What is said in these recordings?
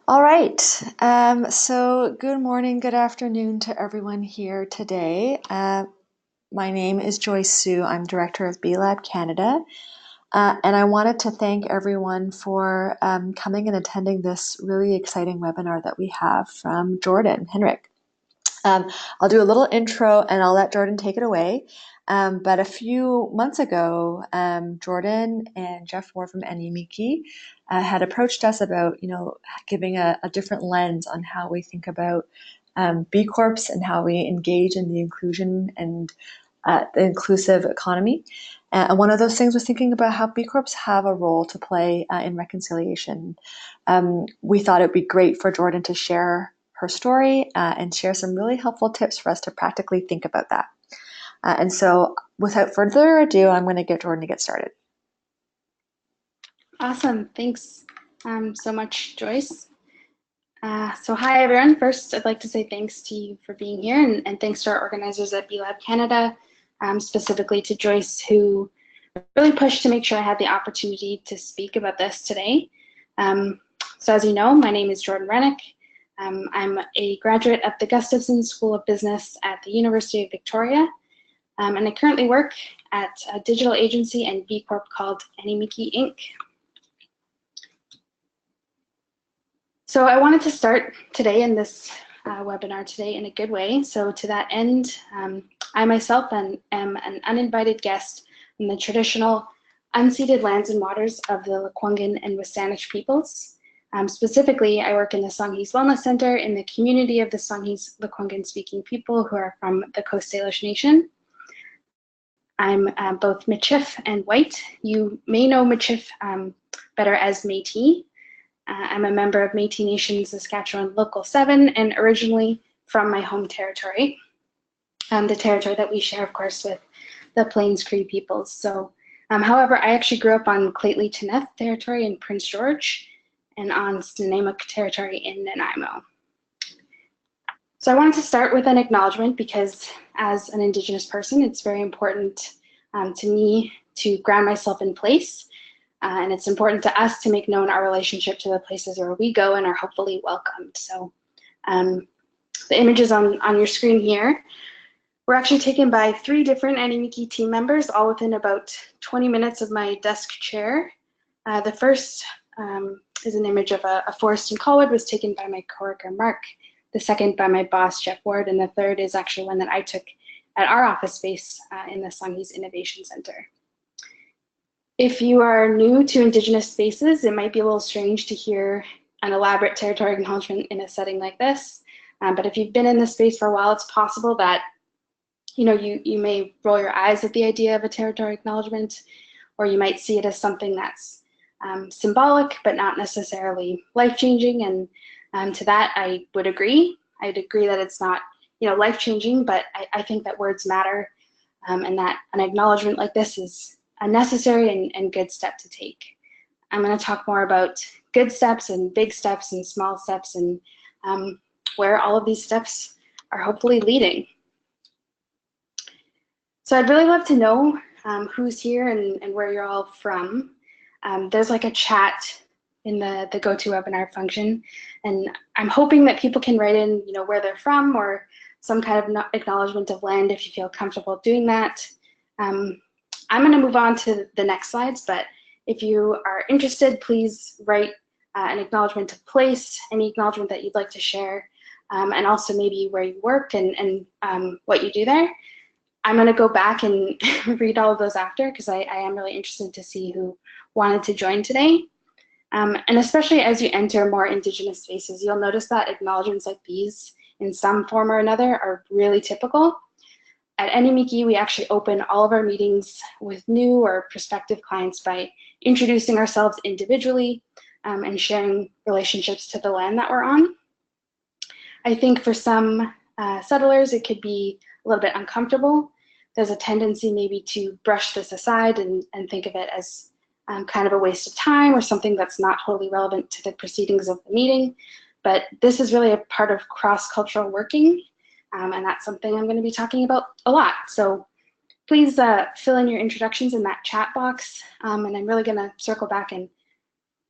All right. So good morning, good afternoon to everyone here today. My name is Joyce Sue. I'm director of B Lab Canada. And I wanted to thank everyone for coming and attending this really exciting webinar that we have from Jordan Henrik. I'll do a little intro and I'll let Jordan take it away. But a few months ago, Jordan and Jeff Moore from Animiki had approached us about, giving a different lens on how we think about B Corps and how we engage in the inclusion and the inclusive economy. And one of those things was thinking about how B Corps have a role to play in reconciliation. We thought it would be great for Jordan to share her story and share some really helpful tips for us to practically think about that. And so without further ado, I'm going to get Jordan to get started. Awesome. Thanks so much, Joyce. So hi, everyone. First, I'd like to say thanks to you for being here and thanks to our organizers at B Lab Canada, specifically to Joyce, who really pushed to make sure I had the opportunity to speak about this today. So as you know, my name is Jordan Rennick. I'm a graduate of the Gustafson School of Business at the University of Victoria, and I currently work at a digital agency and B Corp called Animiki Inc. So I wanted to start today in this webinar today in a good way. So to that end, I myself am an uninvited guest from the traditional unceded lands and waters of the Lekwungen and WSÁNEĆ peoples. Specifically, I work in the Songhees Wellness Center in the community of the Songhees Lekwungen speaking people who are from the Coast Salish Nation. I'm both Michif and white. You may know Michif better as Métis. I'm a member of Métis Nation Saskatchewan Local 7 and originally from my home territory, the territory that we share, of course, with the Plains Cree peoples. So, however, I actually grew up on Lheidli T'enneh territory in Prince George and on Snuneymuxw territory in Nanaimo. So I wanted to start with an acknowledgement because as an Indigenous person, it's very important to me to ground myself in place. And it's important to us to make known our relationship to the places where we go and are hopefully welcomed. So the images on your screen here were actually taken by 3 different Animiki team members, all within about 20 minutes of my desk chair. The first is an image of a forest in Colwood, was taken by my coworker Mark. The second by my boss Jeff Ward, and the third is actually one that I took at our office space in the Songhees Innovation Center. If you are new to Indigenous spaces, it might be a little strange to hear an elaborate territory acknowledgement in a setting like this. But if you've been in this space for a while, it's possible that you may roll your eyes at the idea of a territory acknowledgement, or you might see it as something that's symbolic but not necessarily life-changing. And to that, I would agree. I'd agree that it's not life-changing, but I think that words matter, and that an acknowledgement like this is a necessary and good step to take. I'm going to talk more about good steps and big steps and small steps and where all of these steps are hopefully leading. So I'd really love to know who's here and where you're all from. There's like a chat in the GoToWebinar function, and I'm hoping that people can write in where they're from or some kind of acknowledgement of land if you feel comfortable doing that. I'm going to move on to the next slides, but if you are interested, please write an acknowledgement of place, any acknowledgement that you'd like to share, and also maybe where you work and what you do there. I'm going to go back and read all of those after because I am really interested to see who wanted to join today. And especially as you enter more Indigenous spaces, you'll notice that acknowledgements like these in some form or another are really typical. At Animiki, we actually open all of our meetings with new or prospective clients by introducing ourselves individually and sharing relationships to the land that we're on. I think for some settlers, it could be a little bit uncomfortable. There's a tendency maybe to brush this aside and think of it as kind of a waste of time or something that's not totally relevant to the proceedings of the meeting. But this is really a part of cross-cultural working. And that's something I'm going to be talking about a lot. So please fill in your introductions in that chat box. And I'm really going to circle back and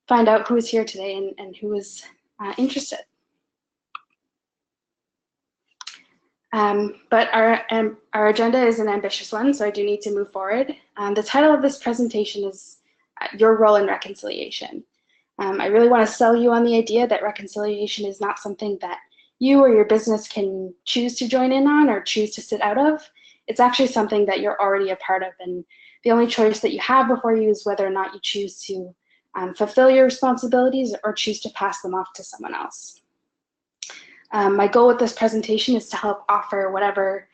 find out who is here today and who is interested. But our agenda is an ambitious one, so I do need to move forward. The title of this presentation is Your Role in Reconciliation. I really want to sell you on the idea that reconciliation is not something that you or your business can choose to join in on or choose to sit out of. It's actually something that you're already a part of, and the only choice that you have before you is whether or not you choose to fulfill your responsibilities or choose to pass them off to someone else. My goal with this presentation is to help offer whatever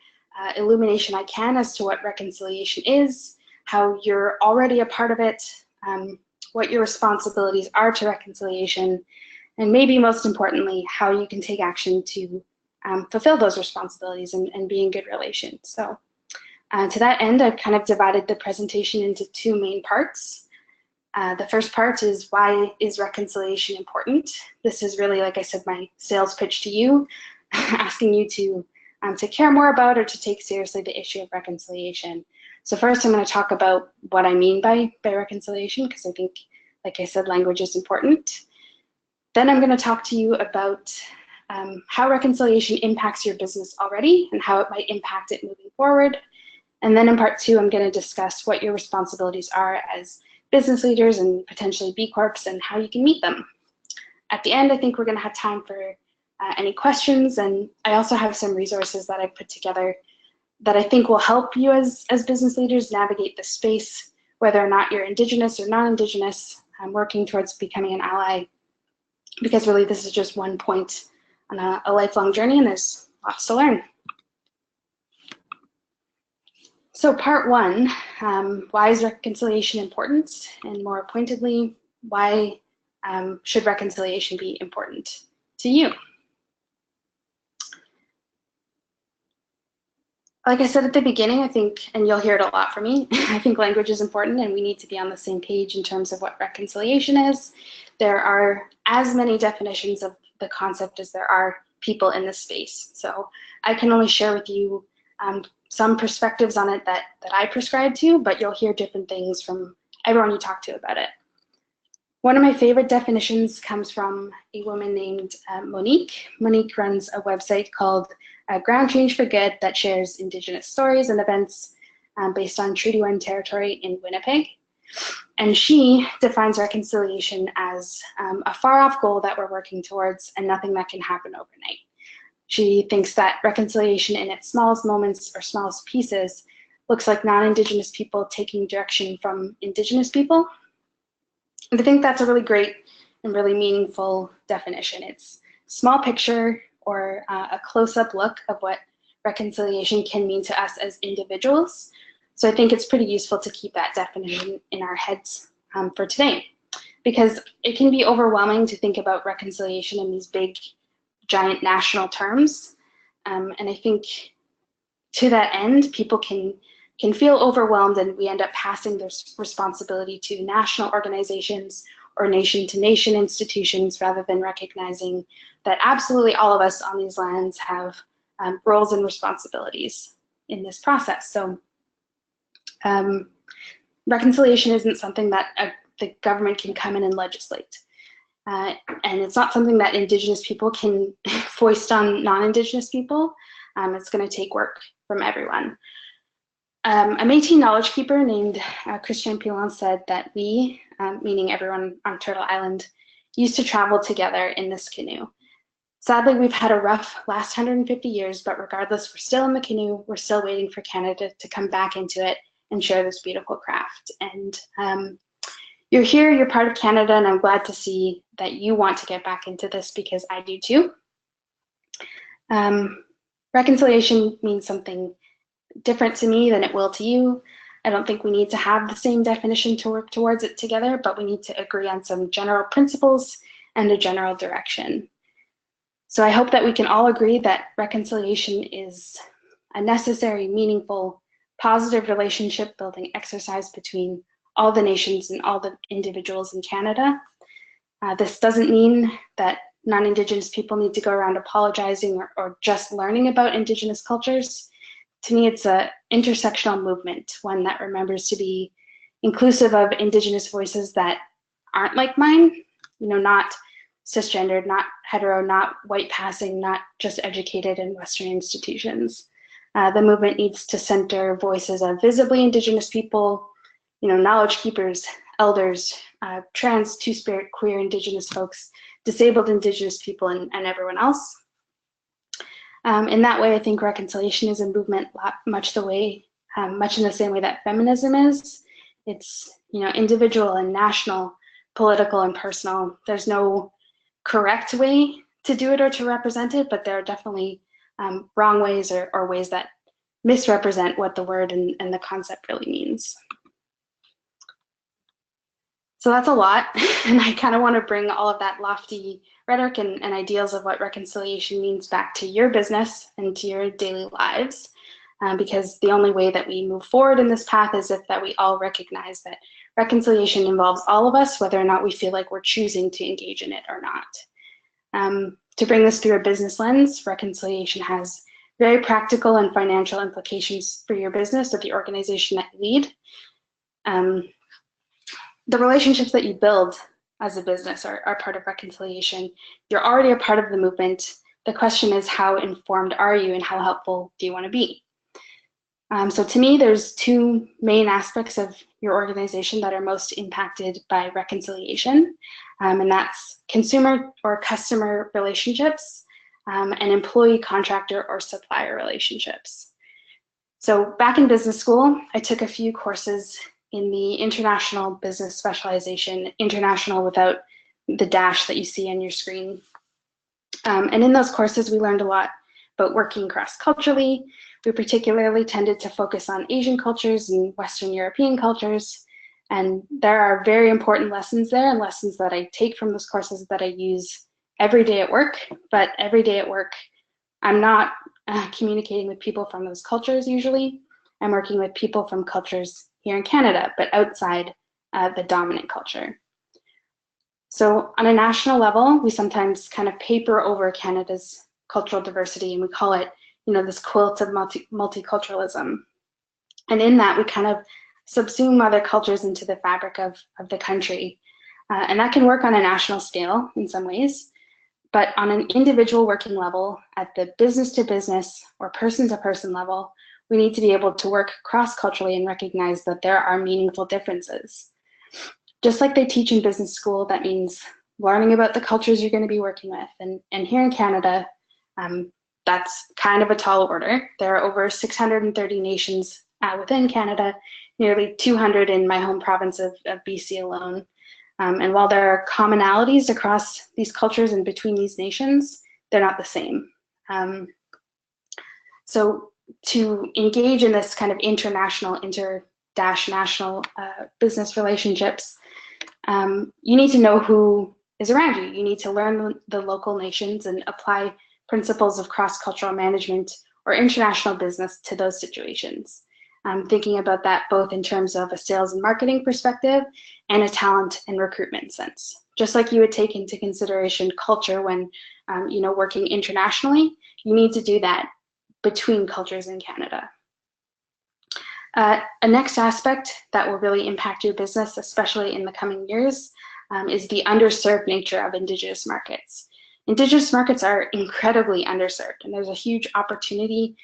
illumination I can as to what reconciliation is, how you're already a part of it, what your responsibilities are to reconciliation, and maybe most importantly, how you can take action to fulfill those responsibilities and be in good relations. So to that end, I've kind of divided the presentation into two main parts. The first part is, why is reconciliation important? This is really, like I said, my sales pitch to you, asking you to care more about or to take seriously the issue of reconciliation. So first, I'm going to talk about what I mean by reconciliation, because I think, like I said, language is important. Then I'm going to talk to you about how reconciliation impacts your business already and how it might impact it moving forward. And then in part two, I'm going to discuss what your responsibilities are as business leaders and potentially B Corps and how you can meet them. At the end, I think we're going to have time for any questions, and I also have some resources that I've put together that I think will help you as business leaders navigate the space, whether or not you're Indigenous or non-Indigenous, working towards becoming an ally, because really this is just one point on a lifelong journey, and there's lots to learn. So part one, why is reconciliation important? And more pointedly, why should reconciliation be important to you? Like I said at the beginning, I think, and you'll hear it a lot from me, I think language is important and we need to be on the same page in terms of what reconciliation is. There are as many definitions of the concept as there are people in this space. So I can only share with you some perspectives on it that I prescribe to, but you'll hear different things from everyone you talk to about it. One of my favorite definitions comes from a woman named Monique. Monique runs a website called Ground Change for Good that shares Indigenous stories and events based on Treaty 1 territory in Winnipeg. And she defines reconciliation as a far-off goal that we're working towards and nothing that can happen overnight. She thinks that reconciliation in its smallest moments or smallest pieces looks like non-Indigenous people taking direction from Indigenous people. And I think that's a really great and really meaningful definition. It's small picture or a close-up look of what reconciliation can mean to us as individuals. So I think it's pretty useful to keep that definition in our heads for today, because it can be overwhelming to think about reconciliation in these big, giant national terms. And I think to that end, people can feel overwhelmed, and we end up passing this responsibility to national organizations or nation-to-nation institutions rather than recognizing that absolutely all of us on these lands have roles and responsibilities in this process. So reconciliation isn't something that the government can come in and legislate. And it's not something that Indigenous people can foist on non-Indigenous people. It's going to take work from everyone. A Métis knowledge keeper named Christian Pilon said that we, meaning everyone on Turtle Island, used to travel together in this canoe. Sadly, we've had a rough last 150 years, but regardless, we're still in the canoe. We're still waiting for Canada to come back into it and share this beautiful craft. And you're here, you're part of Canada, and I'm glad to see that you want to get back into this, because I do too. Reconciliation means something different to me than it will to you. I don't think we need to have the same definition to work towards it together, but we need to agree on some general principles and a general direction. So I hope that we can all agree that reconciliation is a necessary, meaningful, positive relationship building exercise between all the nations and all the individuals in Canada. This doesn't mean that non-Indigenous people need to go around apologizing or just learning about Indigenous cultures. To me, it's an intersectional movement, one that remembers to be inclusive of Indigenous voices that aren't like mine, not cisgendered, not hetero, not white passing, not just educated in Western institutions. The movement needs to center voices of visibly Indigenous people, knowledge keepers, elders, trans, two-spirit, queer Indigenous folks, disabled Indigenous people, and everyone else. In that way, I think reconciliation is a movement much in the same way that feminism is. It's individual and national, political and personal. There's no correct way to do it or to represent it, but there are definitely wrong ways or ways that misrepresent what the word and the concept really means. So that's a lot, and I kind of want to bring all of that lofty rhetoric and ideals of what reconciliation means back to your business and to your daily lives, because the only way that we move forward in this path is if that we all recognize that reconciliation involves all of us, whether or not we feel like we're choosing to engage in it or not. To bring this through a business lens, reconciliation has very practical and financial implications for your business or the organization that you lead. The relationships that you build as a business are part of reconciliation. You're already a part of the movement. The question is, how informed are you and how helpful do you want to be? So to me, there's two main aspects of your organization that are most impacted by reconciliation, and that's consumer or customer relationships and employee, contractor, or supplier relationships. So back in business school, I took a few courses in the international business specialization, international without the dash that you see on your screen. And in those courses, we learned a lot about working cross-culturally. We particularly tended to focus on Asian cultures and Western European cultures. And there are very important lessons there and lessons that I take from those courses that I use every day at work. But every day at work, I'm not communicating with people from those cultures usually. I'm working with people from cultures here in Canada, but outside the dominant culture. So on a national level, we sometimes kind of paper over Canada's cultural diversity, and we call it, this quilt of multiculturalism. And in that, we kind of subsume other cultures into the fabric of the country. And that can work on a national scale in some ways, but on an individual working level, at the business to business or person to person level, we need to be able to work cross-culturally and recognize that there are meaningful differences. Just like they teach in business school, that means learning about the cultures you're going to be working with. And here in Canada, that's kind of a tall order. There are over 630 nations within Canada, nearly 200 in my home province of BC alone. And while there are commonalities across these cultures and between these nations, they're not the same. So to engage in this kind of international, national business relationships, you need to know who is around you. You need to learn the local nations and apply principles of cross-cultural management or international business to those situations. Thinking about that both in terms of a sales and marketing perspective and a talent and recruitment sense. Just like you would take into consideration culture when working internationally, you need to do that between cultures in Canada. A next aspect that will really impact your business, especially in the coming years, is the underserved nature of Indigenous markets. Indigenous markets are incredibly underserved, and there's a huge opportunity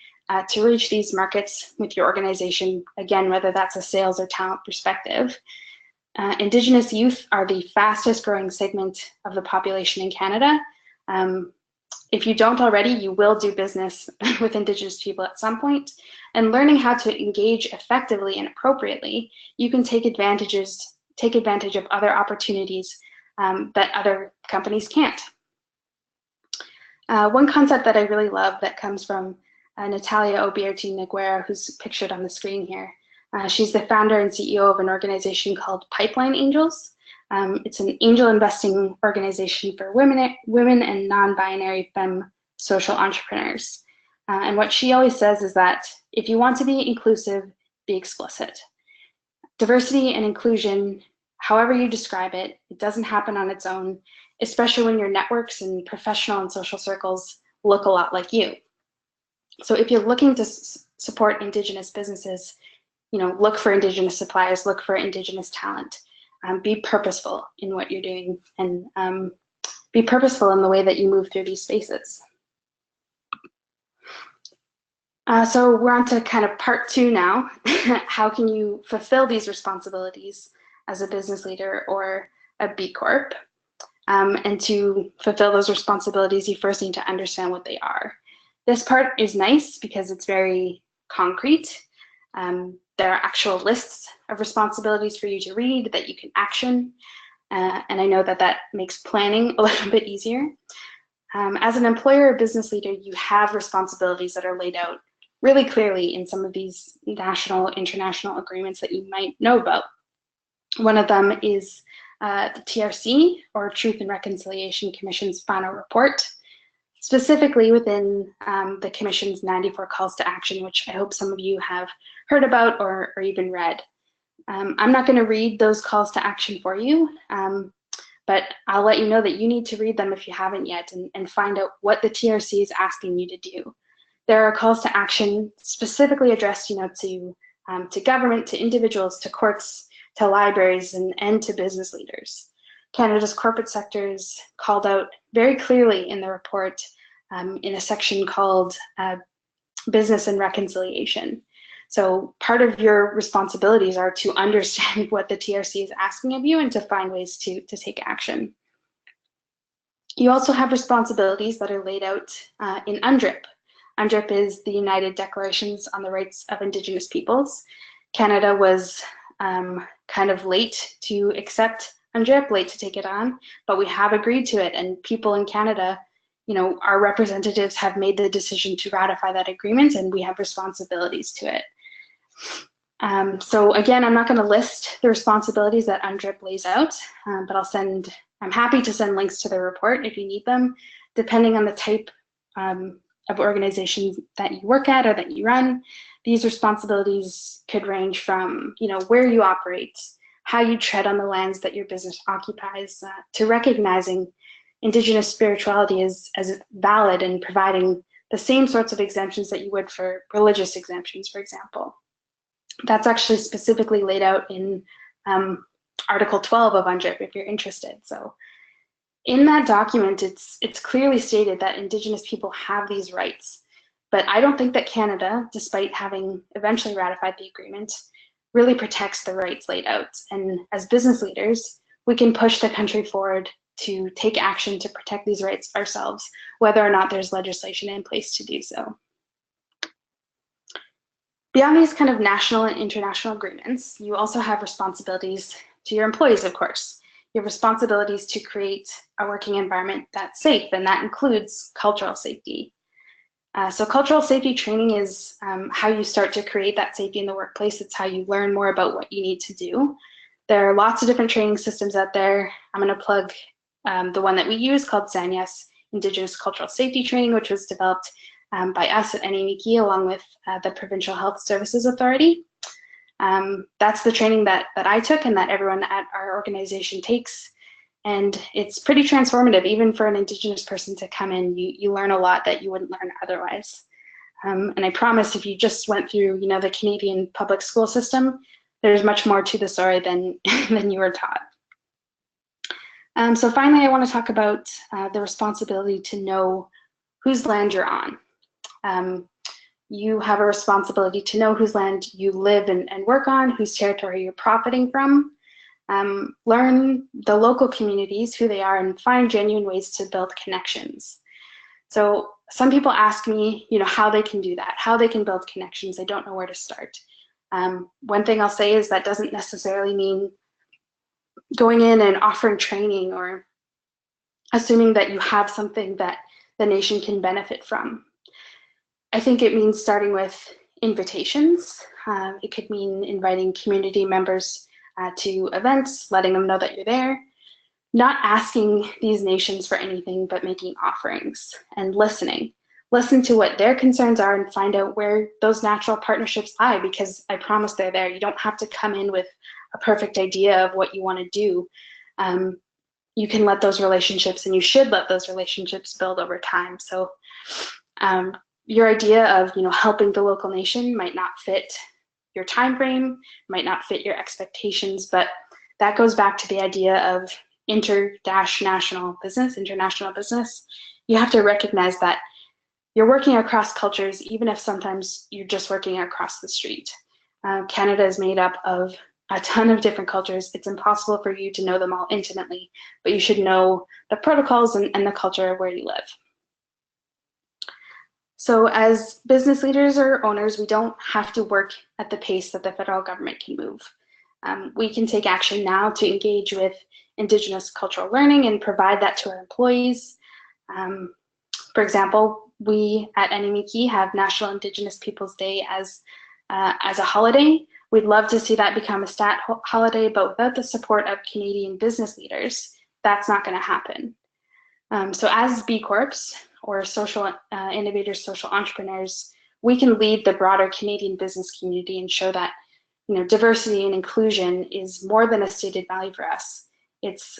to reach these markets with your organization, again, whether that's a sales or talent perspective. Indigenous youth are the fastest growing segment of the population in Canada. If you don't already, you will do business with Indigenous people at some point. And learning how to engage effectively and appropriately, you can take advantage of other opportunities that other companies can't. One concept that I really love that comes from Natalia Obiorti-Neguera, who's pictured on the screen here. She's the founder and CEO of an organization called Pipeline Angels. It's an angel investing organization for women and non-binary femme social entrepreneurs. And what she always says is that if you want to be inclusive, be explicit. Diversity and inclusion, however you describe it, it doesn't happen on its own, especially when your networks and professional and social circles look a lot like you. So if you're looking to support Indigenous businesses, look for Indigenous suppliers, look for Indigenous talent. Be purposeful in what you're doing, and be purposeful in the way that you move through these spaces. So we're on to kind of part 2 now. How can you fulfill these responsibilities as a business leader or a B Corp? And to fulfill those responsibilities, you first need to understand what they are. This part is nice because it's very concrete. There are actual lists of responsibilities for you to read that you can action. And I know that that makes planning a little bit easier. As an employer or business leader, you have responsibilities that are laid out really clearly in some of these national, international agreements that you might know about. One of them is the TRC, or Truth and Reconciliation Commission's final report, specifically within the Commission's 94 calls to action, which I hope some of you have heard about or even read. I'm not going to read those calls to action for you, but I'll let you know that you need to read them if you haven't yet and find out what the TRC is asking you to do. There are calls to action specifically addressed, to government, to individuals, to courts, to libraries, and to business leaders. Canada's corporate sector is called out very clearly in the report in a section called Business and Reconciliation. So part of your responsibilities are to understand what the TRC is asking of you and to find ways to take action. You also have responsibilities that are laid out in UNDRIP. UNDRIP is the United Declarations on the Rights of Indigenous Peoples. Canada was kind of late to accept UNDRIP, late to take it on, but we have agreed to it, and people in Canada, our representatives have made the decision to ratify that agreement, and we have responsibilities to it. So again, I'm not going to list the responsibilities that UNDRIP lays out, but I'm happy to send links to the report if you need them, depending on the type of organizations that you work at or that you run. These responsibilities could range from, where you operate, how you tread on the lands that your business occupies, to recognizing Indigenous spirituality as valid and providing the same sorts of exemptions that you would for religious exemptions, for example. That's actually specifically laid out in Article 12 of UNDRIP if you're interested. So in that document, it's clearly stated that Indigenous people have these rights. But I don't think that Canada, despite having eventually ratified the agreement, really protects the rights laid out. And as business leaders, we can push the country forward to take action to protect these rights ourselves, whether or not there's legislation in place to do so. Beyond these kind of national and international agreements, you also have responsibilities to your employees, of course. You have responsibilities to create a working environment that's safe, and that includes cultural safety. So cultural safety training is how you start to create that safety in the workplace. It's how you learn more about what you need to do. There are lots of different training systems out there. I'm going to plug the one that we use called SANYAS, Indigenous Cultural Safety Training, which was developed by us at NAMIKI along with the Provincial Health Services Authority. That's the training that I took and that everyone at our organization takes. And it's pretty transformative, even for an Indigenous person to come in. You learn a lot that you wouldn't learn otherwise. And I promise if you just went through, the Canadian public school system, there's much more to the story than you were taught. So finally, I want to talk about the responsibility to know whose land you're on. You have a responsibility to know whose land you live and work on, whose territory you're profiting from. Learn the local communities, who they are, and find genuine ways to build connections. So some people ask me, how they can do that, how they can build connections. They don't know where to start. One thing I'll say is that doesn't necessarily mean going in and offering training or assuming that you have something that the nation can benefit from. I think it means starting with invitations. It could mean inviting community members to events, letting them know that you're there, not asking these nations for anything, but making offerings and listening. Listen to what their concerns are and find out where those natural partnerships lie, because I promise they're there. You don't have to come in with a perfect idea of what you want to do. You can let those relationships, and you should let those relationships build over time. So your idea of helping the local nation might not fit your time frame, might not fit your expectations, but that goes back to the idea of international business, you have to recognize that you're working across cultures, even if sometimes you're just working across the street. Canada is made up of a ton of different cultures. It's impossible for you to know them all intimately, but you should know the protocols and the culture of where you live. So as business leaders or owners, we don't have to work at the pace that the federal government can move. We can take action now to engage with Indigenous cultural learning and provide that to our employees. For example, we at NMEK have National Indigenous Peoples Day as a holiday. We'd love to see that become a stat holiday, but without the support of Canadian business leaders, that's not going to happen. So as B Corps or social innovators, social entrepreneurs, we can lead the broader Canadian business community and show that diversity and inclusion is more than a stated value for us. It's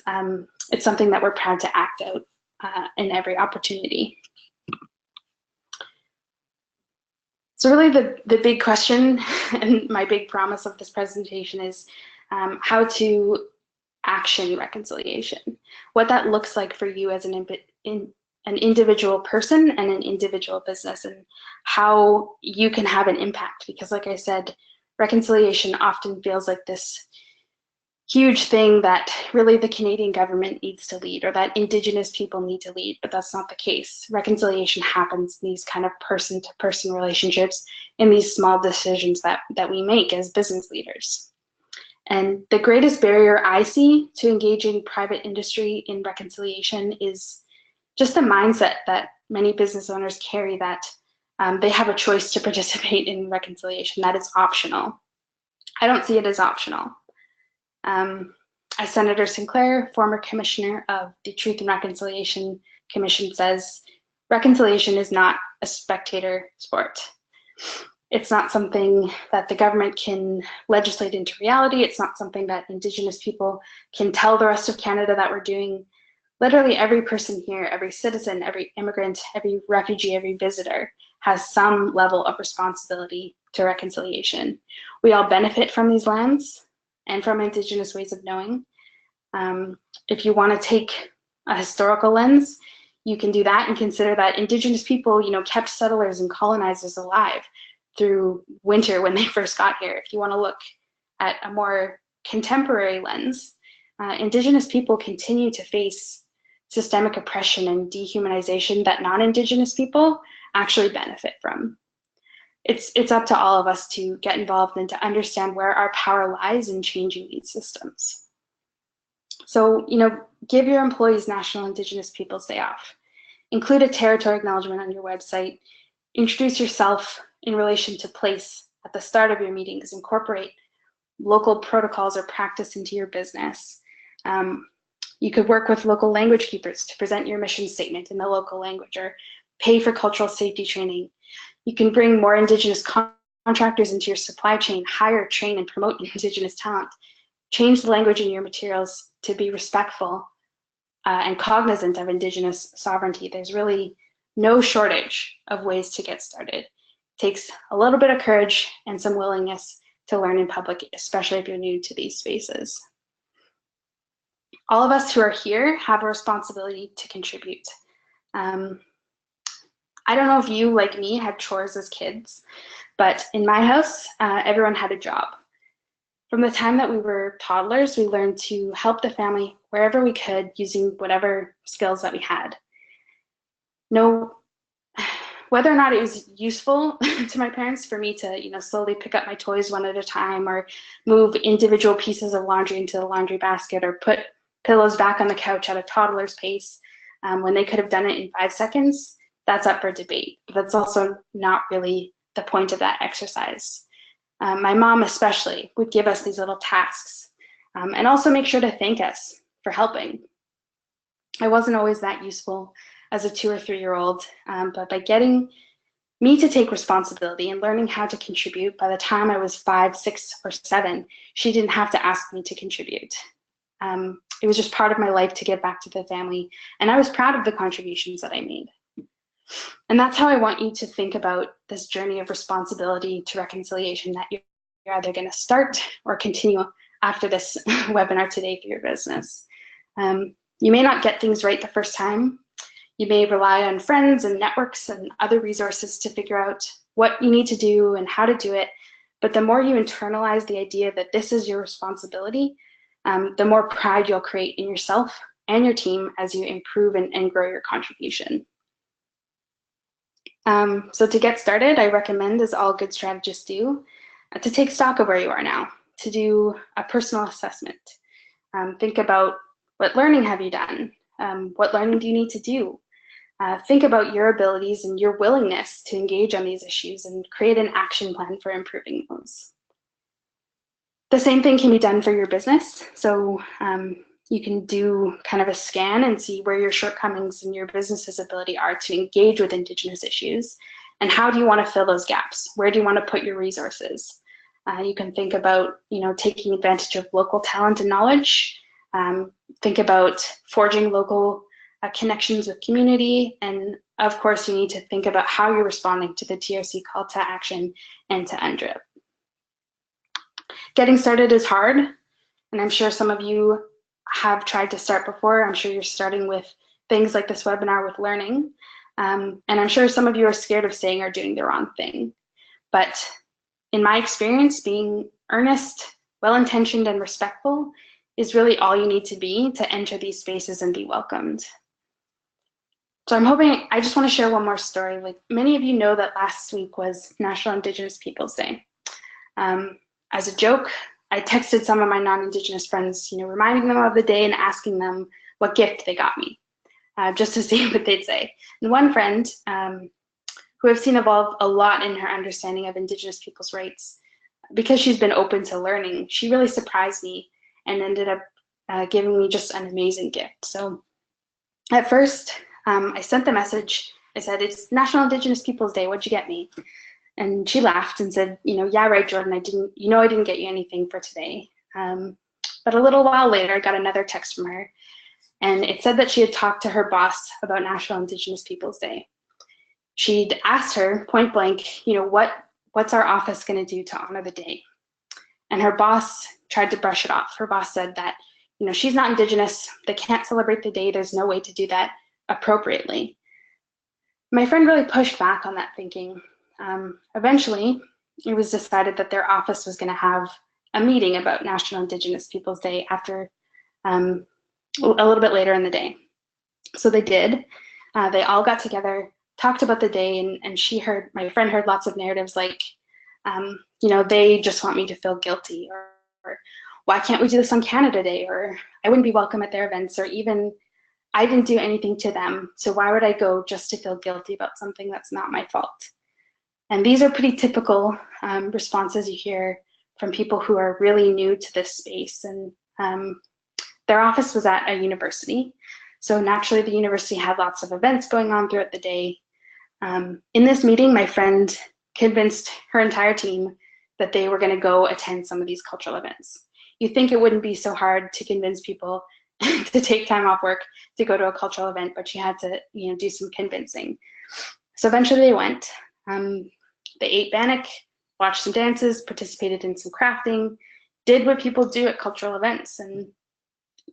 something that we're proud to act out in every opportunity. So really the big question and my big promise of this presentation is how to action reconciliation, what that looks like for you as an individual person and an individual business, and how you can have an impact. Because like I said, reconciliation often feels like this huge thing that really the Canadian government needs to lead, or that Indigenous people need to lead, but that's not the case. Reconciliation happens in these kind of person-to-person relationships, in these small decisions that we make as business leaders. And the greatest barrier I see to engaging private industry in reconciliation is just the mindset that many business owners carry, that they have a choice to participate in reconciliation, that it's optional. I don't see it as optional. As Senator Sinclair, former commissioner of the Truth and Reconciliation Commission, says, reconciliation is not a spectator sport. It's not something that the government can legislate into reality. It's not something that Indigenous people can tell the rest of Canada that we're doing. Literally every person here, every citizen, every immigrant, every refugee, every visitor has some level of responsibility to reconciliation. We all benefit from these lands and from Indigenous ways of knowing. If you want to take a historical lens, you can do that and consider that Indigenous people, kept settlers and colonizers alive through winter when they first got here. If you want to look at a more contemporary lens, Indigenous people continue to face systemic oppression and dehumanization that non-Indigenous people actually benefit from. It's up to all of us to get involved and to understand where our power lies in changing these systems. So, give your employees National Indigenous Peoples Day off. Include a territory acknowledgement on your website. Introduce yourself in relation to place at the start of your meetings. Incorporate local protocols or practice into your business. You could work with local language keepers to present your mission statement in the local language, or pay for cultural safety training. You can bring more Indigenous contractors into your supply chain, hire, train, and promote Indigenous talent. Change the language in your materials to be respectful and cognizant of Indigenous sovereignty. There's really no shortage of ways to get started. It takes a little bit of courage and some willingness to learn in public, especially if you're new to these spaces. All of us who are here have a responsibility to contribute. I don't know if you, like me, had chores as kids, but in my house, everyone had a job. From the time that we were toddlers, we learned to help the family wherever we could using whatever skills that we had. Whether or not it was useful to my parents for me to, slowly pick up my toys one at a time, or move individual pieces of laundry into the laundry basket, or put pillows back on the couch at a toddler's pace when they could have done it in 5 seconds, that's up for debate. But that's also not really the point of that exercise. My mom especially would give us these little tasks and also make sure to thank us for helping. I wasn't always that useful as a 2 or 3-year-old, but by getting me to take responsibility and learning how to contribute, by the time I was 5, 6, or 7, she didn't have to ask me to contribute. It was just part of my life to give back to the family, and I was proud of the contributions that I made. And that's how I want you to think about this journey of responsibility to reconciliation that you're either going to start or continue after this webinar today for your business. You may not get things right the first time. You may rely on friends and networks and other resources to figure out what you need to do and how to do it. But the more you internalize the idea that this is your responsibility, the more pride you'll create in yourself and your team as you improve and grow your contribution. So to get started, I recommend, as all good strategists do, to take stock of where you are now, to do a personal assessment. Think about what learning have you done? What learning do you need to do? Think about your abilities and your willingness to engage on these issues and create an action plan for improving those. The same thing can be done for your business. So you can do kind of a scan and see where your shortcomings in your business's ability are to engage with Indigenous issues. And how do you want to fill those gaps? Where do you want to put your resources? You can think about, taking advantage of local talent and knowledge. Think about forging local connections with community. And of course, you need to think about how you're responding to the TRC call to action and to UNDRIP. Getting started is hard, and I'm sure some of you have tried to start before. I'm sure you're starting with things like this webinar with learning. And I'm sure some of you are scared of saying or doing the wrong thing. But in my experience, being earnest, well-intentioned, and respectful is really all you need to be to enter these spaces and be welcomed. So I just want to share one more story. Like many of you know that last week was National Indigenous Peoples Day. As a joke, I texted some of my non-Indigenous friends, reminding them of the day and asking them what gift they got me, just to see what they'd say. And one friend, who I've seen evolve a lot in her understanding of Indigenous people's rights, because she's been open to learning, she really surprised me and ended up giving me just an amazing gift. So at first, I sent the message. I said, "It's National Indigenous Peoples Day. What'd you get me?" And she laughed and said, "Yeah, right, Jordan, I didn't get you anything for today." But a little while later, I got another text from her, and it said that she had talked to her boss about National Indigenous Peoples Day. She'd asked her point blank, what's our office going to do to honor the day? And her boss tried to brush it off. Her boss said that, she's not Indigenous. They can't celebrate the day. There's no way to do that appropriately. My friend really pushed back on that thinking. Eventually, it was decided that their office was going to have a meeting about National Indigenous Peoples Day after a little bit later in the day. So they did. They all got together, talked about the day, and my friend heard lots of narratives like, they just want me to feel guilty, or why can't we do this on Canada Day, or I wouldn't be welcome at their events, or even I didn't do anything to them, so why would I go just to feel guilty about something that's not my fault? And these are pretty typical responses you hear from people who are really new to this space. And their office was at a university. So naturally, the university had lots of events going on throughout the day. In this meeting, my friend convinced her entire team that they were going to go attend some of these cultural events. You'd think it wouldn't be so hard to convince people to take time off work to go to a cultural event, but she had to do some convincing. So eventually they went. They ate bannock, watched some dances, participated in some crafting, did what people do at cultural events. And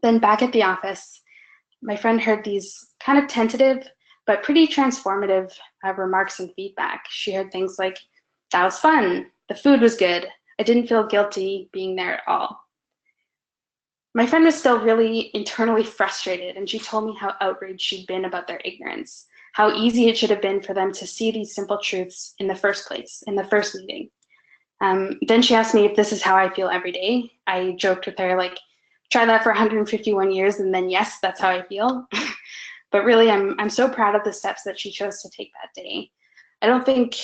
then back at the office, my friend heard these kind of tentative but pretty transformative remarks and feedback. She heard things like, "That was fun, the food was good, I didn't feel guilty being there at all." My friend was still really internally frustrated, and she told me how outraged she'd been about their ignorance, how easy it should have been for them to see these simple truths in the first place, in the first meeting. Then she asked me if this is how I feel every day. I joked with her, like, try that for 151 years, and then yes, that's how I feel. But really, I'm so proud of the steps that she chose to take that day. I don't think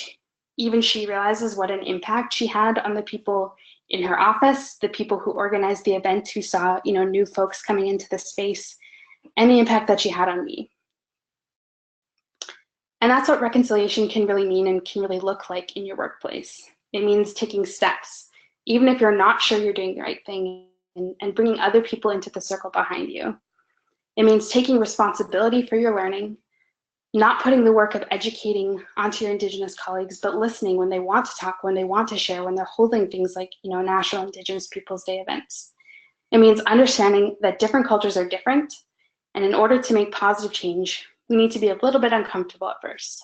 even she realizes what an impact she had on the people in her office, the people who organized the event, who saw new folks coming into the space, and the impact that she had on me. And that's what reconciliation can really mean and can really look like in your workplace. It means taking steps, even if you're not sure you're doing the right thing, and bringing other people into the circle behind you. It means taking responsibility for your learning, not putting the work of educating onto your Indigenous colleagues, but listening when they want to talk, when they want to share, when they're holding things like National Indigenous Peoples Day events. It means understanding that different cultures are different, and in order to make positive change, we need to be a little bit uncomfortable at first.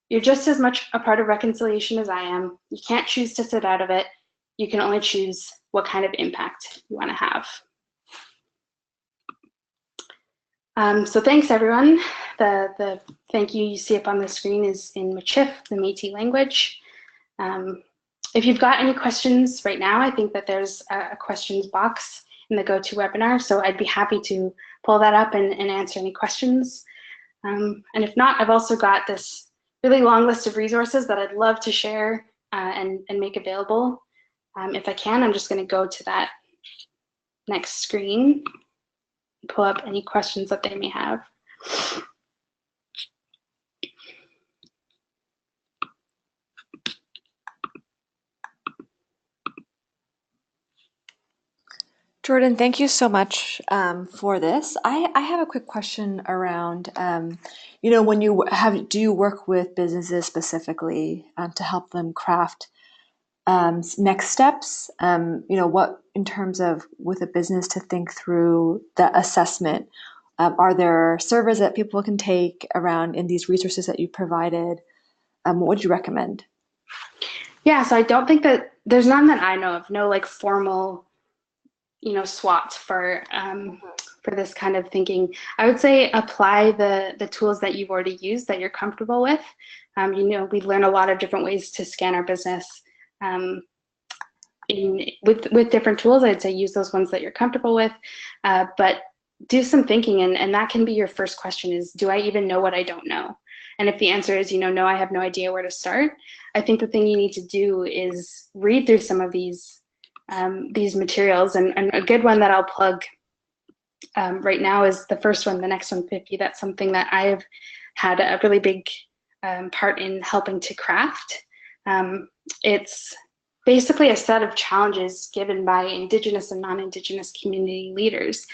You're just as much a part of reconciliation as I am. You can't choose to sit out of it. You can only choose what kind of impact you want to have. So thanks, everyone. The thank you see up on the screen is in Michif, the Métis language. If you've got any questions right now, I think that there's a questions box in the GoToWebinar, so I'd be happy to pull that up and answer any questions. And if not, I've also got this really long list of resources that I'd love to share and make available. If I can, I'm just going to go to that next screen, pull up any questions that they may have. Jordan, thank you so much for this. I have a quick question around, when you do you work with businesses specifically to help them craft next steps? What in terms of with a business to think through the assessment? Are there surveys that people can take around in these resources that you provided? What would you recommend? Yeah, so I don't think that there's none that I know of, no like formal SWOT for this kind of thinking. I would say apply the tools that you've already used that you're comfortable with. We learn a lot of different ways to scan our business with different tools. I'd say use those ones that you're comfortable with, but do some thinking, and that can be your first question is, do I even know what I don't know? And if the answer is, no, I have no idea where to start, I think the thing you need to do is read through some of these materials, and a good one that I'll plug right now is the first one, the Next 150. That's something that I've had a really big part in helping to craft. It's basically a set of challenges given by Indigenous and non-Indigenous community leaders,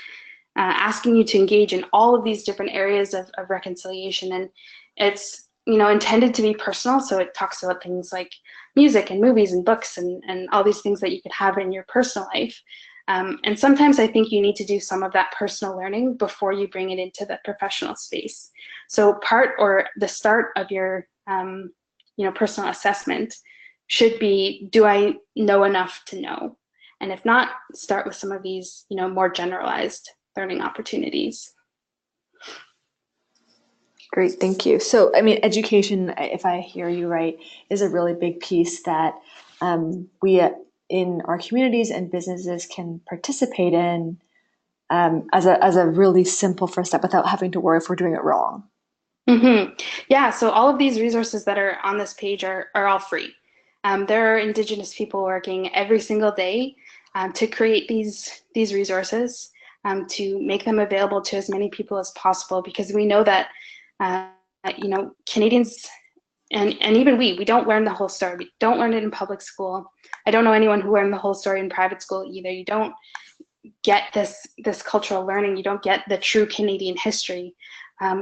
asking you to engage in all of these different areas of reconciliation. And it's intended to be personal, so it talks about things like music and movies and books and all these things that you could have in your personal life. And sometimes I think you need to do some of that personal learning before you bring it into the professional space. So the start of your personal assessment should be, do I know enough to know? And if not, start with some of these more generalized learning opportunities. Great, thank you. So, education, if I hear you right, is a really big piece that we in our communities and businesses can participate in as a really simple first step without having to worry if we're doing it wrong. Mm-hmm. Yeah, so all of these resources that are on this page are all free. There are Indigenous people working every single day to create these resources, to make them available to as many people as possible, because we know that Canadians and even we don't learn the whole story. We don't learn it in public school. I don't know anyone who learned the whole story in private school either. You don't get this cultural learning. You don't get the true Canadian history.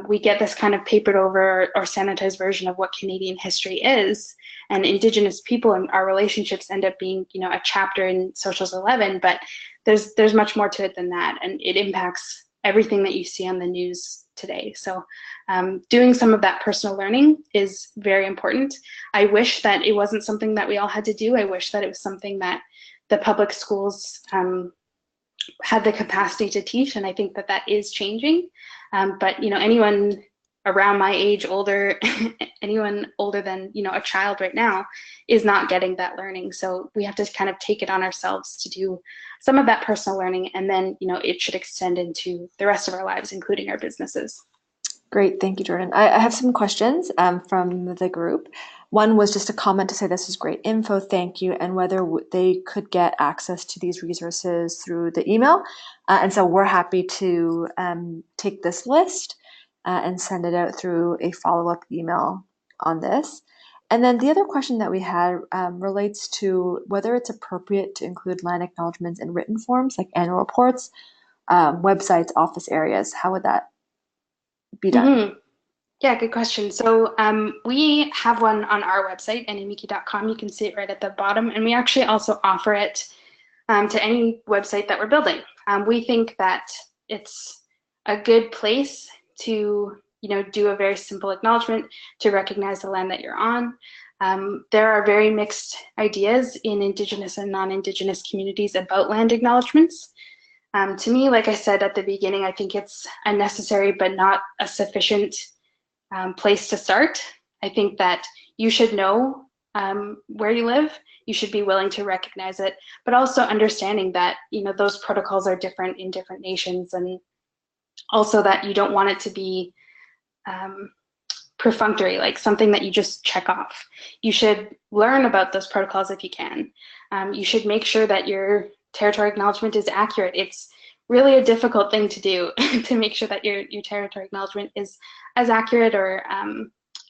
We get this kind of papered over or sanitized version of what Canadian history is, and Indigenous people and our relationships end up being, a chapter in Socials 11. But there's much more to it than that, and it impacts everything that you see on the news today. So doing some of that personal learning is very important. I wish that it wasn't something that we all had to do. I wish that it was something that the public schools had the capacity to teach, and I think that is changing. But anyone around my age, older, anyone older than a child right now is not getting that learning. So we have to kind of take it on ourselves to do some of that personal learning, and then it should extend into the rest of our lives, including our businesses. Great, thank you, Jordan. I have some questions from the group. One was just a comment to say this is great info, thank you, and whether they could get access to these resources through the email. And so we're happy to take this list and send it out through a follow-up email on this. And then the other question that we had relates to whether it's appropriate to include land acknowledgements in written forms, like annual reports, websites, office areas. How would that be done? Mm-hmm. Yeah, good question. So we have one on our website, nmiki.com. You can see it right at the bottom. And we actually also offer it to any website that we're building. We think that it's a good place to do a very simple acknowledgement to recognize the land that you're on. There are very mixed ideas in Indigenous and non-Indigenous communities about land acknowledgements. To me, like I said at the beginning, I think it's a necessary but not a sufficient place to start. I think that you should know where you live. You should be willing to recognize it, but also understanding that those protocols are different in different nations, and also that you don't want it to be perfunctory, like something that you just check off. You should learn about those protocols if you can. You should make sure that your territory acknowledgement is accurate. It's really a difficult thing to do to make sure that your territory acknowledgement is as accurate or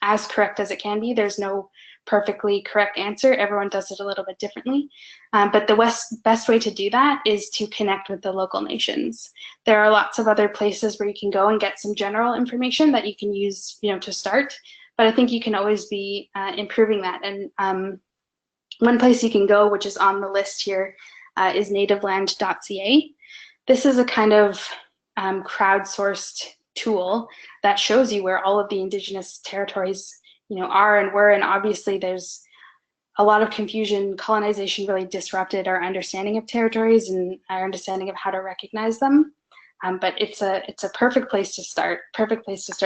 as correct as it can be. There's no perfectly correct answer. Everyone does it a little bit differently. But the best way to do that is to connect with the local nations. There are lots of other places where you can go and get some general information that you can use, to start. But I think you can always be improving that. And one place you can go, which is on the list here, is nativeland.ca. This is a kind of crowdsourced tool that shows you where all of the Indigenous territories are and were, and obviously there's a lot of confusion. Colonization really disrupted our understanding of territories and our understanding of how to recognize them. But it's a perfect place to start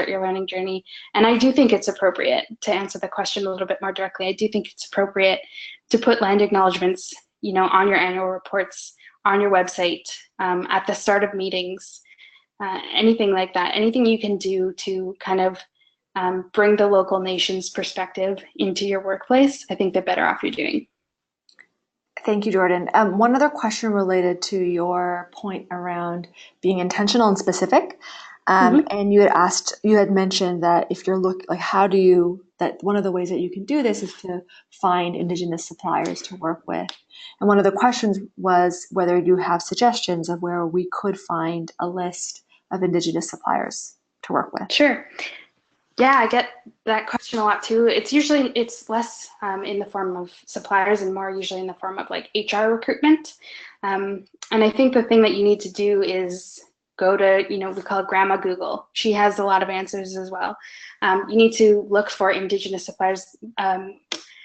your learning journey. And I do think it's appropriate, to answer the question a little bit more directly, I do think it's appropriate to put land acknowledgements, on your annual reports, on your website, at the start of meetings, anything like that. Anything you can do to kind of bring the local nation's perspective into your workplace, I think the better off you're doing. Thank you, Jordan. One other question related to your point around being intentional and specific. And you had mentioned that if you're that one of the ways that you can do this is to find Indigenous suppliers to work with. And one of the questions was whether you have suggestions of where we could find a list of Indigenous suppliers to work with. Sure. Yeah, I get that question a lot too. It's less in the form of suppliers and more usually in the form of like HR recruitment. And I think the thing that you need to do is go to, we call it Grandma Google. She has a lot of answers as well. You need to look for Indigenous suppliers.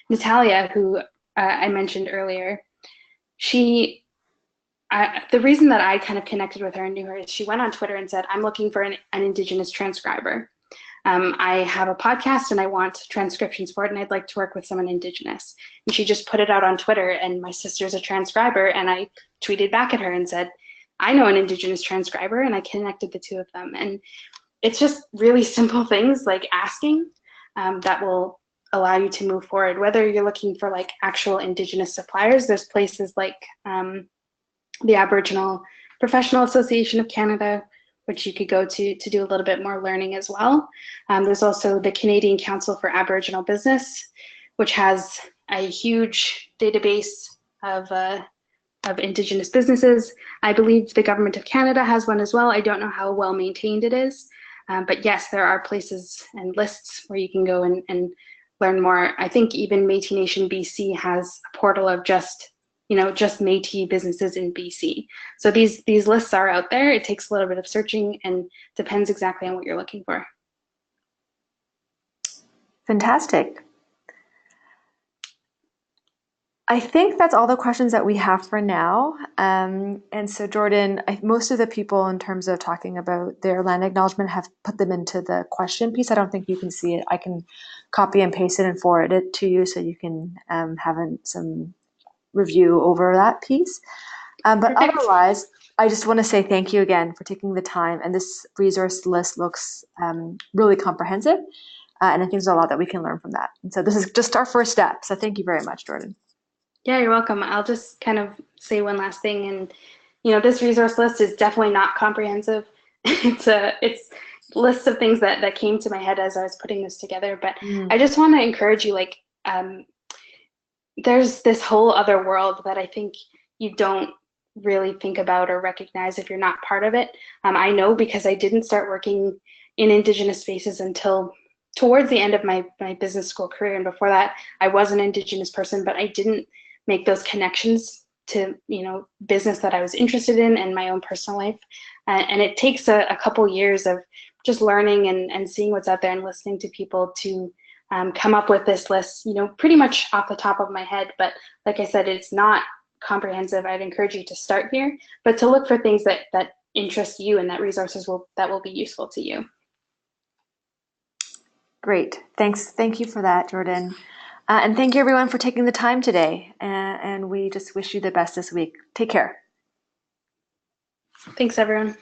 Natalia, who I mentioned earlier, the reason that I kind of connected with her and knew her is she went on Twitter and said, I'm looking for an Indigenous transcriber. I have a podcast and I want transcriptions for it, and I'd like to work with someone Indigenous. And she just put it out on Twitter, and my sister's a transcriber, and I tweeted back at her and said, I know an Indigenous transcriber, and I connected the two of them. And it's just really simple things like asking that will allow you to move forward. Whether you're looking for like actual Indigenous suppliers, there's places like the Aboriginal Professional Association of Canada, which you could go to do a little bit more learning as well. There's also the Canadian Council for Aboriginal Business, which has a huge database of Indigenous businesses. I believe the Government of Canada has one as well. I don't know how well maintained it is, but yes, there are places and lists where you can go and learn more. I think even Métis Nation BC has a portal of just Métis businesses in BC. So these lists are out there. It takes a little bit of searching and depends exactly on what you're looking for. Fantastic. I think that's all the questions that we have for now. And so, Jordan, most of the people, in terms of talking about their land acknowledgement, have put them into the question piece. I don't think you can see it. I can copy and paste it and forward it to you so you can have some review over that piece. But otherwise, I just want to say thank you again for taking the time. And this resource list looks really comprehensive. And I think there's a lot that we can learn from that. And so this is just our first step. So thank you very much, Jordan. Yeah, you're welcome. I'll just kind of say one last thing. And, this resource list is definitely not comprehensive. It's a list of things that came to my head as I was putting this together. But I just want to encourage you, there's this whole other world that I think you don't really think about or recognize if you're not part of it. I know because I didn't start working in Indigenous spaces until towards the end of my business school career. And before that, I was an Indigenous person, but I didn't make those connections to business that I was interested in and my own personal life. And it takes a couple years of just learning and seeing what's out there and listening to people to come up with this list, pretty much off the top of my head. But like I said, it's not comprehensive. I'd encourage you to start here, but to look for things that interest you and that resources that will be useful to you. Great. Thanks. Thank you for that, Jordan. And thank you everyone for taking the time today. And we just wish you the best this week. Take care. Thanks, everyone.